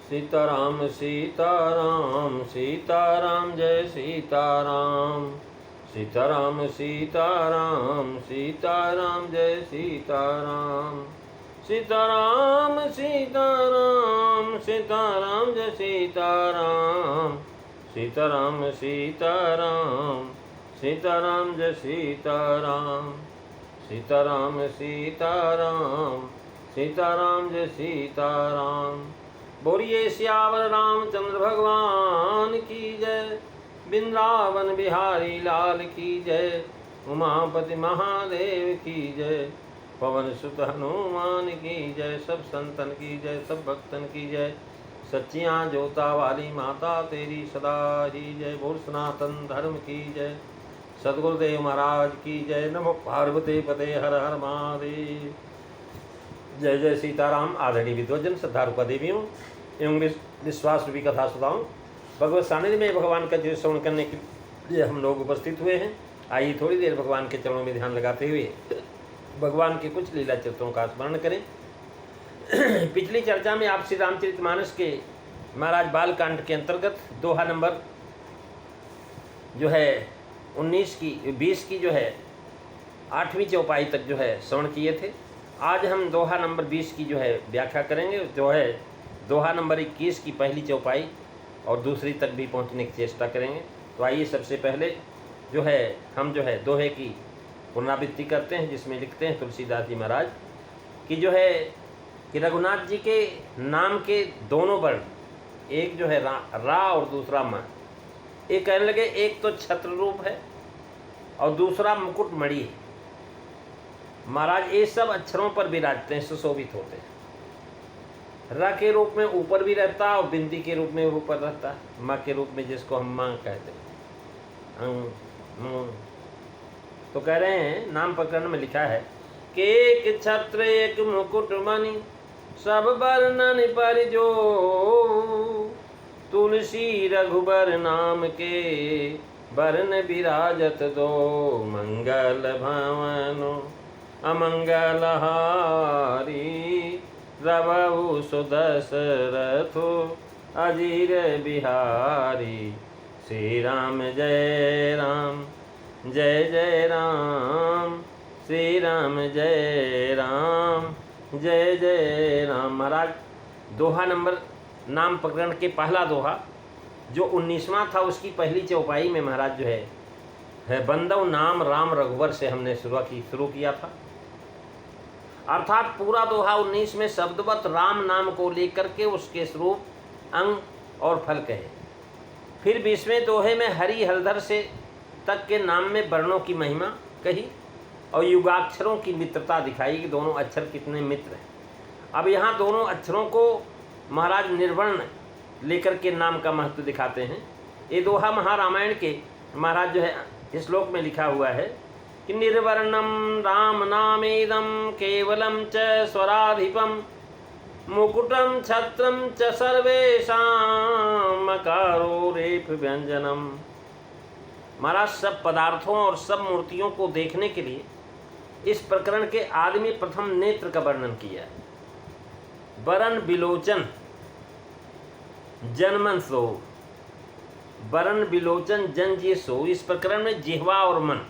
सीताराम सीताराम सीताराम जय सीताराम। सीताराम सीताराम सीताराम जय सीताराम। सीताराम सीताराम सीताराम जय सीताराम। सीताराम सीताराम सीताराम जय सीताराम। सीताराम सीताराम सीताराम जय सीताराम। बोलिए सियावर रामचंद्र भगवान की जय। वृंदावन बिहारी लाल की जय। उमापति महादेव की जय। पवन सुत हनुमान की जय। सब संतन की जय, सब भक्तन की जय। सच्चियाँ जोता वाली माता तेरी सदा ही जय। बोल सनातन धर्म की जय। सदगुरुदेव महाराज की जय। नमो पार्वती पते हर हर महादेव। जय जय सीताराम। आदरणीय विद्वजन, श्रद्धारूपा देवियों एवं विश्वास रूपी कथा सुधाओं, भगवत सानिध्य में भगवान का जो श्रवण करने के लिए हम लोग उपस्थित हुए हैं। आइए थोड़ी देर भगवान के चरणों में ध्यान लगाते हुए भगवान के कुछ लीला चरित्रों का स्मरण करें। पिछली चर्चा में आप श्री रामचरितमानस के महाराज बालकांड के अंतर्गत दोहा नंबर जो है 20 की जो है 8वीं चौपाई तक जो है श्रवण किए थे। आज हम दोहा नंबर 20 की जो है व्याख्या करेंगे, जो है दोहा नंबर 21 की पहली चौपाई और दूसरी तक भी पहुंचने की चेष्टा करेंगे। तो आइए सबसे पहले जो है हम जो है दोहे की पुनरावृत्ति करते हैं, जिसमें लिखते हैं तुलसीदास जी महाराज कि जो है कि रघुनाथ जी के नाम के दोनों वर्ण, एक जो है रा और दूसरा मा, एक कहने लगे एक तो छत्र रूप है और दूसरा मुकुट मणि है। महाराज ये सब अक्षरों पर विराजते हैं, सुशोभित होते हैं। रा के रूप में ऊपर भी रहता है और बिंदी के रूप में ऊपर रहता है। माँ के रूप में जिसको हम माँ कहते हैं। तो कह रहे हैं नाम प्रकरण में लिखा है कि एक छत्र एक मुकुट मणि सब वर्णन पर जो, तुलसी रघुबर नाम के वर्ण विराजत दो। मंगल भवनो अमंगल हारी रवु सुदशरथो अजीर बिहारी। श्री राम जय राम जय जय राम। श्री राम जय राम जय जय राम। महाराज दोहा नंबर नाम प्रकरण के पहला दोहा जो 19वां था, उसकी पहली चौपाई में महाराज जो है बंदव नाम राम रघुवर से हमने शुरू किया था। अर्थात पूरा दोहा 19 में शब्दवत राम नाम को लेकर के उसके स्वरूप, अंग और फल कहे। फिर 20वें दोहे में हरि हलधर से तक के नाम में वर्णों की महिमा कही और युगाक्षरों की मित्रता दिखाई कि दोनों अक्षर कितने मित्र हैं। अब यहाँ दोनों अक्षरों को महाराज निर्वर्ण लेकर के नाम का महत्व दिखाते हैं। ये दोहा महारामायण के महाराज जो है श्लोक में लिखा हुआ है कि निर्वर्णम राम नामेदम केवलम च स्वराधिपम मुकुटम छत्रम च सर्वेषां मकारो रेफ व्यंजनम। महाराज सब पदार्थों और सब मूर्तियों को देखने के लिए इस प्रकरण के आदमी प्रथम नेत्र का वर्णन किया है। वरण बिलोचन जनमन सो, वरण बिलोचन जन जी सो। इस प्रकरण में जिह्वा और मन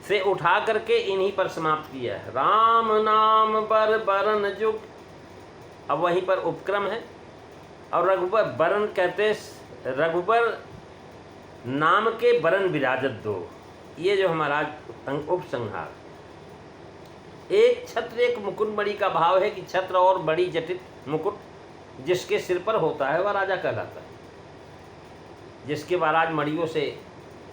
से उठा करके इन्हीं पर समाप्त किया है। राम नाम पर वरण जुग, अब वहीं पर उपक्रम है। और रघुबर वरण कहते, रघुबर नाम के वरण विराजत दो, ये जो हमारा उपसंहार। एक छत्र एक मुकुट मणि का भाव है कि छत्र और बड़ी जटित मुकुट जिसके सिर पर होता है वह राजा कहलाता है। जिसके महाराज मणियों से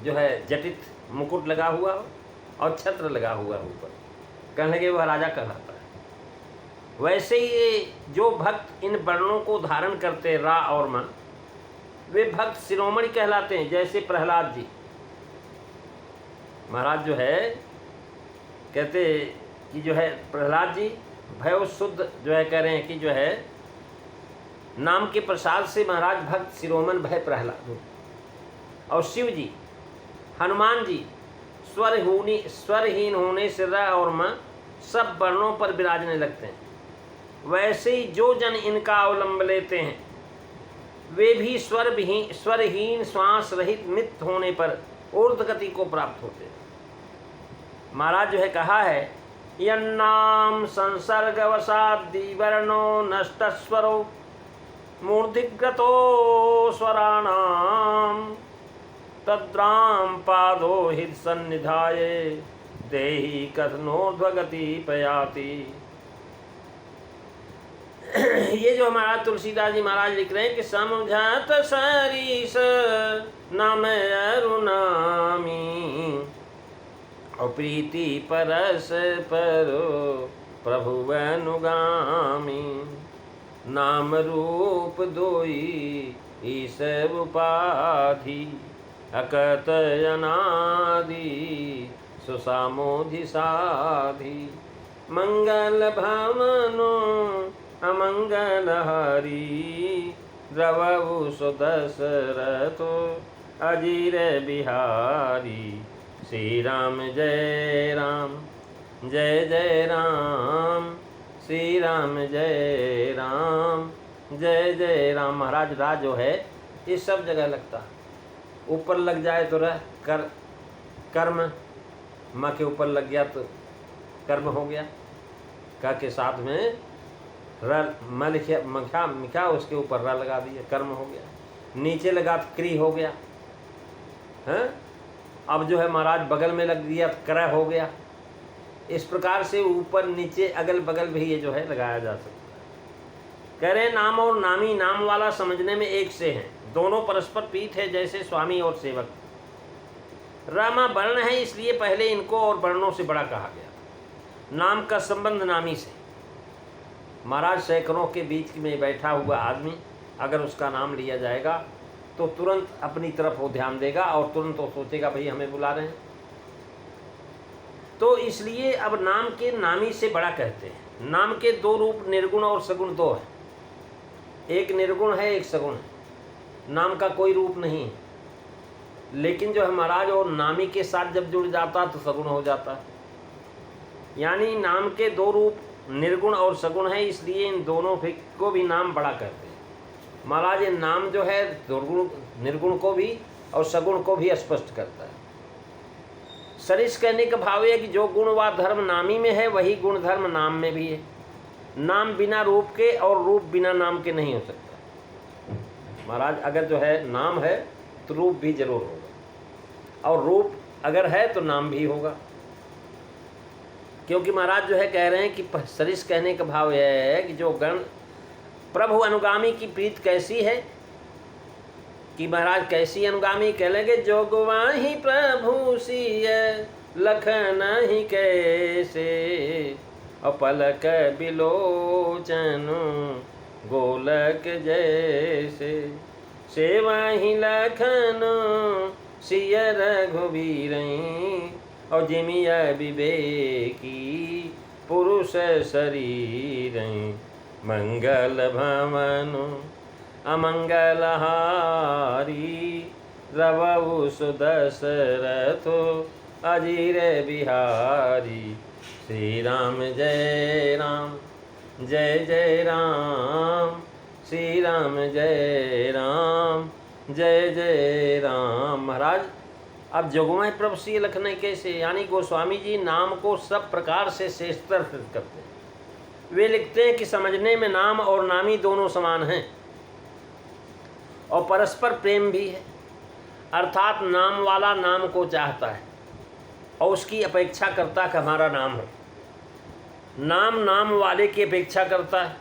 जो है जटित मुकुट लगा हुआ हो और छत्र लगा हुआ ऊपर, कहने लगे वह राजा कहलाता है। वैसे ही ये जो भक्त इन वर्णों को धारण करते रा और मा, वे भक्त शिरोमणि कहलाते हैं। जैसे प्रहलाद जी महाराज जो है कहते कि जो है प्रहलाद जी भय शुद्ध जो है कह रहे हैं कि जो है नाम के प्रसाद से महाराज भक्त शिरोमण भय प्रहलाद। और शिव जी हनुमान जी स्वरहीन होने से र और म सब वर्णों पर विराजने लगते हैं। वैसे ही जो जन इनका अवलंब लेते हैं वे भी स्वरहीन श्वास रहित मृत होने पर ऊर्ध्व गति को प्राप्त होते हैं। महाराज जो है कहा है, यन्नाम संसर्गवशाद्दि वर्णो नष्टस्वरो मूर्धिग्रतो स्वराणाम तद्राम पादो हित सन्निधाय देहि कथनोर्ध्वगति प्रयाति। ये जो हमारा तुलसीदास जी महाराज लिख रहे हैं कि समझत सरीस नाम अरुणामी और प्रीति परस परो प्रभु अनुगामी नाम रूप दोई ईस उपाधि अकत अनादि सुसामोधि साधि मंगल भवनो अमंगल हरि द्रवु सुदशरथो अजीर बिहारी। श्री राम जय राम जय जय राम, श्री राम जय राम जय जय राम। महाराज राज जो है ये सब जगह लगता है। ऊपर लग जाए तो रह कर्म, माँ के ऊपर लग गया तो कर्म हो गया, का के साथ में र मिखा उसके ऊपर र लगा दिया, कर्म हो गया। नीचे लगा तो क्री हो गया है। अब जो है महाराज बगल में लग दिया तो क्रय हो गया। इस प्रकार से ऊपर नीचे अगल बगल भी ये जो है लगाया जा सकता है। कह रहे नाम और नामी नाम वाला समझने में एक से हैं, दोनों परस्पर पीठ है जैसे स्वामी और सेवक। रामा वर्ण है इसलिए पहले इनको और वर्णों से बड़ा कहा गया। नाम का संबंध नामी से। महाराज सैकड़ों के बीच में बैठा हुआ आदमी अगर उसका नाम लिया जाएगा तो तुरंत अपनी तरफ वो ध्यान देगा और तुरंत वो सोचेगा भाई हमें बुला रहे हैं। तो इसलिए अब नाम के नामी से बड़ा कहते हैं। नाम के दो रूप निर्गुण और सगुण दो है, एक निर्गुण है एक सगुण है। नाम का कोई रूप नहीं है, लेकिन जो है महाराज और नामी के साथ जब जुड़ जाता तो सगुण हो जाता है। यानी नाम के दो रूप निर्गुण और सगुण है, इसलिए इन दोनों को भी नाम बड़ा कहते हैं। महाराज ये नाम जो है निर्गुण को भी और सगुण को भी स्पष्ट करता है। सरिस कहने का भाव है कि जो गुण व धर्म नामी में है वही गुण धर्म नाम में भी है। नाम बिना रूप के और रूप बिना नाम के नहीं हो सकता। महाराज अगर जो है नाम है तो रूप भी जरूर होगा, और रूप अगर है तो नाम भी होगा। क्योंकि महाराज जो है कह रहे हैं कि सरिस कहने का भाव यह है कि जो गण प्रभु अनुगामी की प्रीत कैसी है कि महाराज कैसी अनुगामी कह लेंगे, जो गुवाही प्रभु सिय लखन ही कैसे और पलक बिलोचन गोलक जैसे सेवा ही लखन सिय रघुवीर और जिमिया विवेकी पुरुष शरीर मंगल भवन अमंगल हारी रवु सुदशरथो अजीर बिहारी। श्री राम जय राम जय जय राम, श्री राम जय राम जय जय राम। महाराज अब जोगमाय प्रभु सी लखन कैसे, यानी गोस्वामी जी नाम को सब प्रकार से श्रेष्ठतर करते हैं। वे लिखते हैं कि समझने में नाम और नामी दोनों समान हैं और परस्पर प्रेम भी है। अर्थात नाम वाला नाम को चाहता है और उसकी अपेक्षा करता है कि हमारा नाम हो। नाम नाम वाले की अपेक्षा करता है,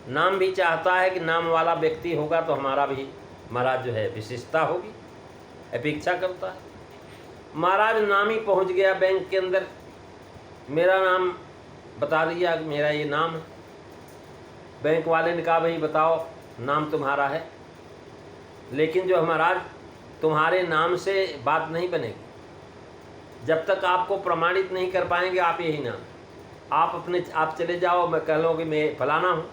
नाम भी चाहता है कि नाम वाला व्यक्ति होगा तो हमारा भी महाराज जो है विशेषता होगी, अपेक्षा करता है। महाराज नामी पहुंच गया बैंक के अंदर, मेरा नाम बता दिया कि मेरा ये नाम है। बैंक वाले ने कहा भाई बताओ नाम तुम्हारा है, लेकिन जो महाराज तुम्हारे नाम से बात नहीं बनेगी जब तक आपको प्रमाणित नहीं कर पाएंगे आप यही नाम। आप चले जाओ, मैं कह लो कि मैं फलाना हूँ,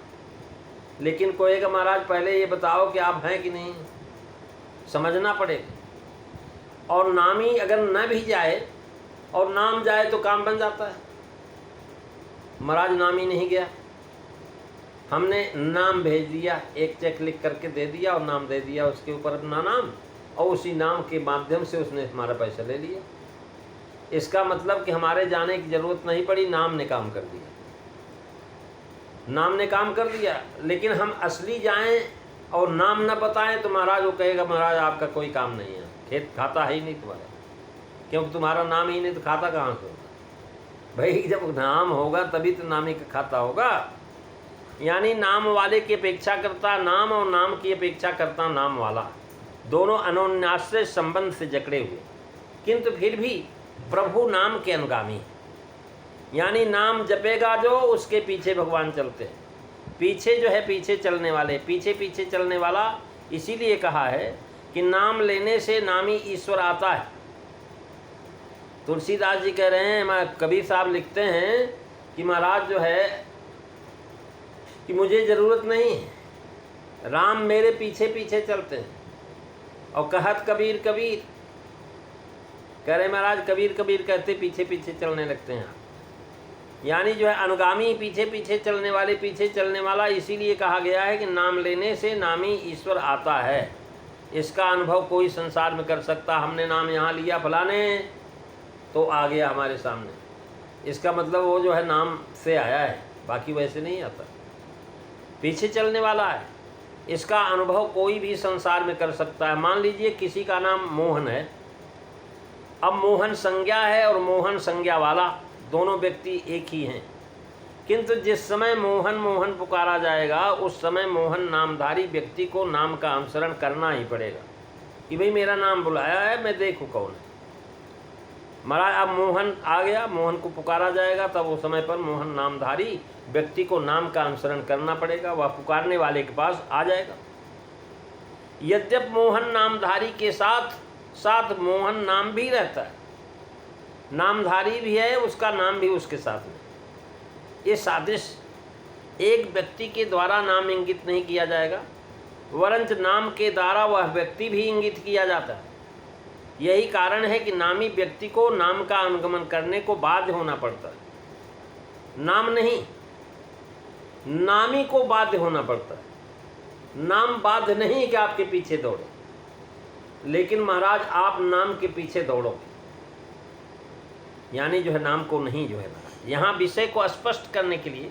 लेकिन कहेगा महाराज पहले ये बताओ कि आप हैं कि नहीं, समझना पड़ेगा। और नामी अगर न भी जाए और नाम जाए तो काम बन जाता है। महाराज नामी नहीं गया, हमने नाम भेज दिया, एक चेक लिख करके दे दिया और नाम दे दिया उसके ऊपर अपना नाम, और उसी नाम के माध्यम से उसने हमारा पैसा ले लिया। इसका मतलब कि हमारे जाने की ज़रूरत नहीं पड़ी, नाम ने काम कर दिया, नाम ने काम कर दिया। लेकिन हम असली जाएं और नाम न बताएं तो महाराज वो कहेगा महाराज आपका कोई काम नहीं है, खेत खाता है ही नहीं तुम्हारा, क्योंकि तुम्हारा नाम ही नहीं तो खाता कहाँ से होगा। भाई जब नाम होगा तभी तो नामी का खाता होगा। यानी नाम वाले की अपेक्षा करता नाम और नाम की अपेक्षा करता नाम वाला, दोनों अनोन्याश्रय संबंध से जकड़े हुए, किंतु फिर भी प्रभु नाम के अनुगामी। यानी नाम जपेगा जो उसके पीछे भगवान चलते हैं, पीछे जो है पीछे चलने वाले, पीछे पीछे चलने वाला। इसीलिए कहा है कि नाम लेने से नामी ईश्वर आता है। तुलसीदास जी कह रहे हैं, कबीर साहब लिखते हैं कि महाराज जो है कि मुझे ज़रूरत नहीं है, राम मेरे पीछे पीछे चलते हैं। और कहत कबीर कबीर, कह रहे महाराज कबीर कबीर कहते पीछे पीछे चलने लगते हैं। यानी जो है अनुगामी, पीछे पीछे चलने वाले, पीछे चलने वाला। इसीलिए कहा गया है कि नाम लेने से नामी ईश्वर आता है। इसका अनुभव कोई संसार में कर सकता। हमने नाम यहाँ लिया फलाने, तो आ गया हमारे सामने, इसका मतलब वो जो है नाम से आया है, बाकी वैसे नहीं आता, पीछे चलने वाला है। इसका अनुभव कोई भी संसार में कर सकता है। मान लीजिए किसी का नाम मोहन है, अब मोहन संज्ञा है और मोहन संज्ञा वाला, दोनों व्यक्ति एक ही हैं, किंतु जिस समय मोहन मोहन पुकारा जाएगा उस समय मोहन नामधारी व्यक्ति को नाम का अनुसरण करना ही पड़ेगा कि भाई मेरा नाम बुलाया है, मैं देखूँ कौन है। महाराज अब मोहन आ गया, मोहन को पुकारा जाएगा, तब उस समय पर मोहन नामधारी व्यक्ति को नाम का अनुसरण करना पड़ेगा, वह पुकारने वाले के पास आ जाएगा। यद्यप मोहन नामधारी के साथ साथ मोहन नाम भी रहता है, नामधारी भी है, उसका नाम भी उसके साथ में। ये सादृश एक व्यक्ति के द्वारा नाम इंगित नहीं किया जाएगा, वरंच नाम के द्वारा वह व्यक्ति भी इंगित किया जाता है। यही कारण है कि नामी व्यक्ति को नाम का अनुगमन करने को बाध्य होना पड़ता है, नाम नहीं, नामी को बाध्य होना पड़ता है। नाम बाध्य नहीं कि आपके पीछे दौड़े, लेकिन महाराज आप नाम के पीछे दौड़ो, यानी जो है नाम को नहीं जो है महाराज। यहाँ विषय को स्पष्ट करने के लिए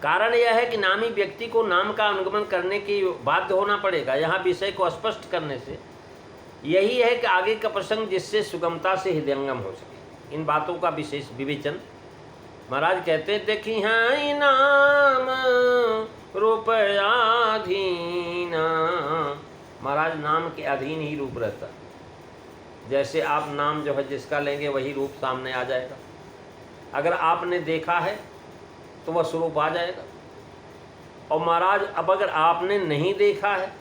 कारण यह है कि नामी व्यक्ति को नाम का अनुगमन करने की बाध्य होना पड़ेगा। यहाँ विषय को स्पष्ट करने से यही है कि आगे का प्रसंग जिससे सुगमता से हृदयंगम हो सके। इन बातों का विशेष विवेचन महाराज कहते, देखी हैं नाम रूपयाधीन। महाराज नाम के अधीन ही रूप रहता है। जैसे आप नाम जो है जिसका लेंगे वही रूप सामने आ जाएगा। अगर आपने देखा है तो वह स्वरूप आ जाएगा, और महाराज अब अगर आपने नहीं देखा है,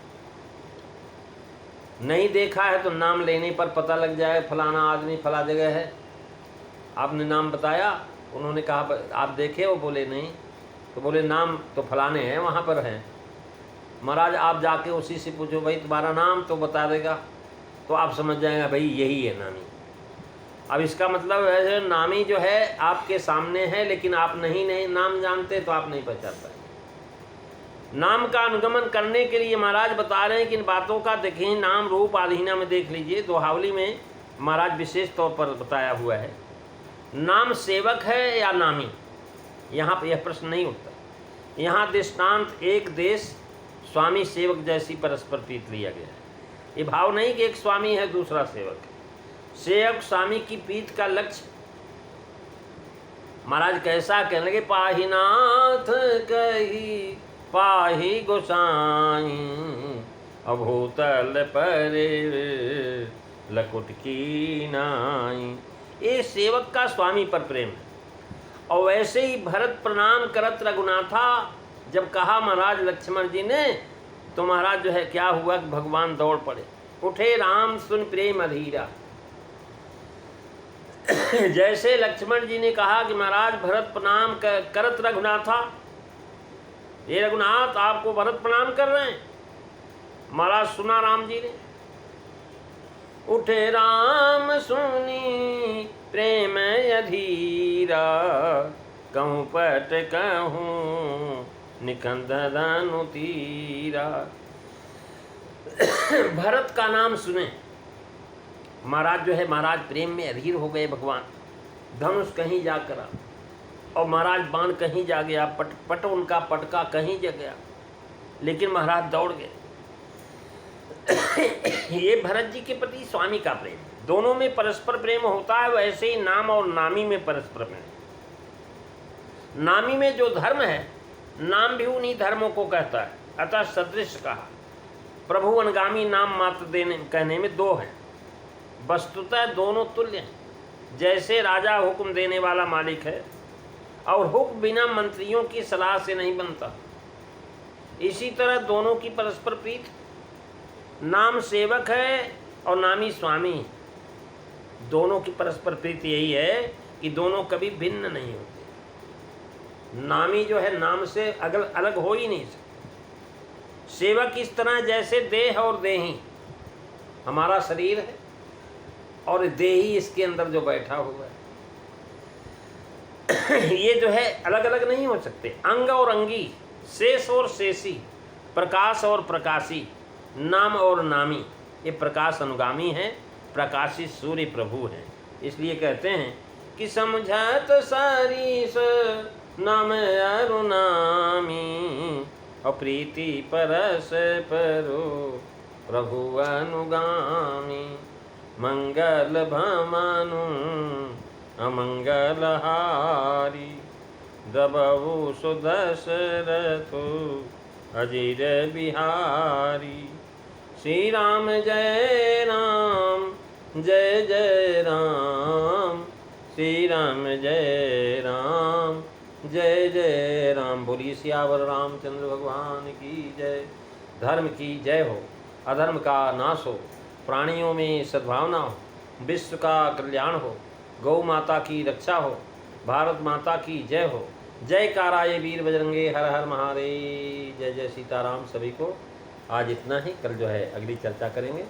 नहीं देखा है तो नाम लेने पर पता लग जाए फलाना आदमी फला जगह है। आपने नाम बताया, उन्होंने कहा आप देखे हो, बोले नहीं, तो बोले नाम तो फलाने हैं वहाँ पर हैं। महाराज आप जाके उसी से पूछो भाई तुम्हारा नाम, तो बता देगा, तो आप समझ जाएगा भाई यही है नामी। अब इसका मतलब है नामी जो है आपके सामने है, लेकिन आप नहीं नाम जानते तो आप नहीं पहचान पाए। नाम का अनुगमन करने के लिए महाराज बता रहे हैं कि इन बातों का देखें, नाम रूप आधीना में देख लीजिए। दोहावली में महाराज विशेष तौर पर बताया हुआ है, नाम सेवक है या नामी। यहाँ पर यह प्रश्न नहीं उठता। यहाँ दृष्टांत एक देश स्वामी सेवक जैसी परस्पर प्रीत लिया गया है। ये भाव नहीं कि एक स्वामी है दूसरा सेवक है। सेवक स्वामी की प्रीत का लक्ष्य महाराज कैसा कहने लगे, पाही नाथ कही पाही गोसाई, अभूतल पर लकुट की नाई। ये सेवक का स्वामी पर प्रेम है। और वैसे ही भरत प्रणाम करत रघुनाथा जब कहा महाराज लक्ष्मण जी ने, तो महाराज जो है क्या हुआ कि भगवान दौड़ पड़े, उठे राम सुन प्रेम अधीरा। जैसे लक्ष्मण जी ने कहा कि महाराज भरत प्रणाम करत रघुनाथा, ये रघुनाथ आपको भरत प्रणाम कर रहे हैं। महाराज सुना राम जी ने, उठे राम सुनी प्रेम अधीरा, कहूँ पट कहूँ निकंद दानु तीरा। भरत का नाम सुने, महाराज जो है महाराज प्रेम में अधीर हो गए भगवान। धनुष कहीं जा करा और महाराज बाण कहीं जा गया, पट उनका पटका कहीं जा गया, लेकिन महाराज दौड़ गए। ये भरत जी के प्रति स्वामी का प्रेम, दोनों में परस्पर प्रेम होता है, वैसे ही नाम और नामी में परस्पर प्रेम। नामी में जो धर्म है, नाम भी उन्हीं धर्मों को कहता है, अतः सदृश कहा। प्रभु अनुगामी नाम मात्र देने कहने में दो हैं, वस्तुतः दोनों तुल्य हैं। जैसे राजा हुक्म देने वाला मालिक है और हुक्म बिना मंत्रियों की सलाह से नहीं बनता, इसी तरह दोनों की परस्पर प्रीत। नाम सेवक है और नामी स्वामी, दोनों की परस्पर प्रीति यही है कि दोनों कभी भिन्न नहीं होते। नामी जो है नाम से अलग हो ही नहीं सकते। सेवक इस तरह जैसे देह और देही, हमारा शरीर है और देही इसके अंदर जो बैठा हुआ है, ये जो है अलग अलग नहीं हो सकते। अंग और अंगी, शेष और शेषी, प्रकाश और प्रकाशी, नाम और नामी, ये प्रकाश अनुगामी हैं, प्रकाशित सूर्य प्रभु हैं। इसलिए कहते हैं कि समझत सारीस नाम अरुनामी, और प्रीति परस परो प्रभु अनुगामी। मंगल भमनु अमंगल हारी, दबहु सुदशरथो अजीर बिहारी। श्री राम जय राम जय जय राम, श्री राम जय राम जय जय राम। बोलिए सियावर रामचंद्र भगवान की जय। धर्म की जय हो, अधर्म का नाश हो, प्राणियों में सद्भावना हो, विश्व का कल्याण हो, गौ माता की रक्षा हो, भारत माता की जय हो। जयकारा ये वीर बजरंगे, हर हर महादेव, जय जय सीताराम। सभी को आज इतना ही, कल जो है अगली चर्चा करेंगे।